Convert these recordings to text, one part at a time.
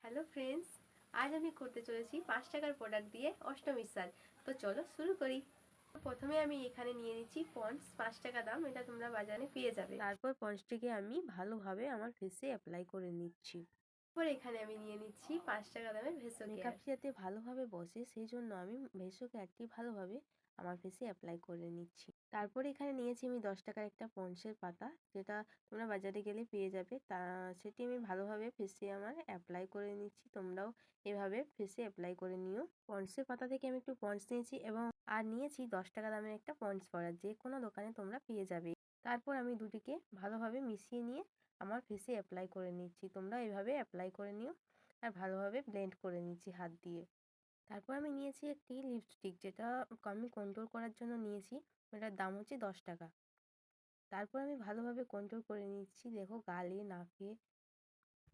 Hello friends, আজ আমি করতে চলেছি 5 টাকার প্রোডাক্ট দিয়ে অষ্টমীর সাজ। তো চলো শুরু করি। প্রথমে আমি এখানে নিয়ে নিচ্ছি পন্ডস, 5 টাকা দাম, এটা তোমরা বাজারে পেয়ে যাবে। তারপর পন্ডসটিকে আমি ভালোভাবে আমার ফেসে অ্যাপ্লাই করে নিচ্ছি। তারপর এখানে আমি নিয়ে নিচ্ছি 5 টাকা দামের ভেসো কেয়ার। মেকআপটি যাতে ভালোভাবে বসে সেই জন্য আমি ভেসো কেয়ারটি ভালোভাবে আমার ফেসে অ্যাপ্লাই করে নিচ্ছি। তারপর এখানে নিয়েছি আমি 10 টাকার একটা পন্ডসের পাতা, যেটা তোমরা বাজারে গেলে পেয়ে যাবে। সেটি আমি ভালোভাবে ফেসে আমার অ্যাপ্লাই করে নিচ্ছি। তোমরাও এভাবে ফেসে অ্যাপ্লাই করে নিও। পন্ডসের পাতা থেকে আমি একটু পন্ডস নিয়েছি এবং আর নিয়েছি 10 টাকা দামের একটা পন্ডস পাউডার, যে কোনো দোকানে তোমরা পেয়ে যাবে। তারপর আমি দুটিকে ভালোভাবে মিশিয়ে নিয়ে আমার ফেসে অ্যাপ্লাই করে নিচ্ছি। তোমরা এভাবে অ্যাপ্লাই করে নিও আর ভালোভাবে ব্লেন্ড করে নিচ্ছি হাত দিয়ে। তারপর আমি নিয়েছি একটি লিপস্টিক, যেটা আমি কন্ট্রোল করার জন্য নিয়েছি। এটার দাম হচ্ছে 10 টাকা। তারপর আমি ভালোভাবে কন্ট্রোল করে নিচ্ছি, দেখো গালে, নাকে।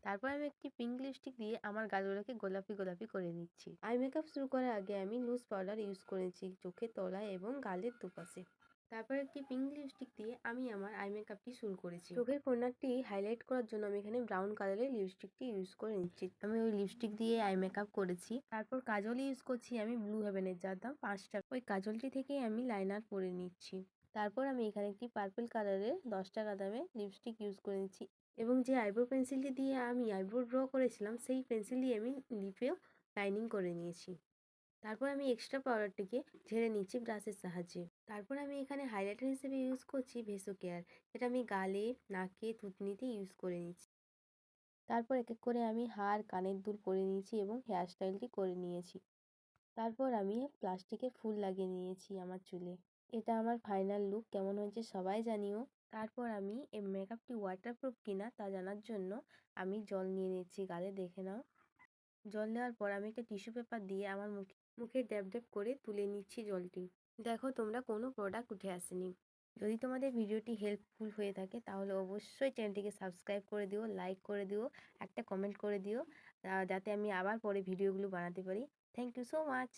তারপর আমি একটি পিঙ্ক লিপস্টিক দিয়ে আমার গালগুলোকে গোলাপি গোলাপি করে নিচ্ছি। আই মেকআপ শুরু করার আগে আমি লুজ পাউডার ইউজ করেছি চোখের তলায় এবং গালের দুপাশে। তারপর একটি পিঙ্ক লিপস্টিক দিয়ে আমি আমার আই মেকআপটি শুরু করেছি। চোখের কর্নারটি হাইলাইট করার জন্য আমি এখানে ব্রাউন কালারের লিপস্টিকটি ইউজ করে নিচ্ছি। আমি ওই লিপস্টিক দিয়ে আই মেকআপ করেছি। তারপর কাজল ইউজ করছি আমি ব্লু হেভেনের, যার দাম 5 টাকা। ওই কাজলটি থেকে আমি লাইনার পরে নিচ্ছি। তারপর আমি এখানে একটি পার্পল কালারের 10 টাকা দামে লিপস্টিক ইউজ করে নিচ্ছি এবং যে আইব্রো পেন্সিলটি দিয়ে আমি আইব্রো ড্র করেছিলাম সেই পেন্সিল দিয়ে আমি লিপেও লাইনিং করে নিয়েছি। তারপর আমি এক্সট্রা পাউডারটিকে ঝেড়ে নিচ্ছি ব্রাশের সাহায্যে। তারপর আমি এখানে হাইলাইটার হিসেবে ইউজ করছি ভেসো কেয়ার, যেটা আমি গালে, নাকে, থুতনিতে ইউজ করে নিচ্ছি। তারপর এক এক করে আমি হার, কানের দুল পরে নিয়েছি এবং হেয়ার স্টাইলটি করে নিয়েছি। তারপর আমি প্লাস্টিকের ফুল লাগিয়ে নিয়েছি আমার চুলে। এটা আমার ফাইনাল লুক, কেমন হয়েছে সবাই জানিও। তারপর আমি এই মেকআপটি ওয়াটারপ্রুফ কিনা তা জানার জন্য আমি জল নিয়ে নিচ্ছি, গালে দেখে নাও। জল দেওয়ার পর আমি একটা টিস্যু পেপার দিয়ে আমার মুখে ড্যাব ড্যাব করে তুলে নিচ্ছি জলটি। দেখো তোমরা কোনো প্রোডাক্ট উঠে আসেনি। যদি তোমাদের ভিডিওটি হেল্পফুল হয়ে থাকে তাহলে অবশ্যই চ্যানেলটিকে সাবস্ক্রাইব করে দিও, লাইক করে দিও, একটা কমেন্ট করে দিও, যাতে আমি আবার পরে ভিডিওগুলো বানাতে পারি। Thank you so much.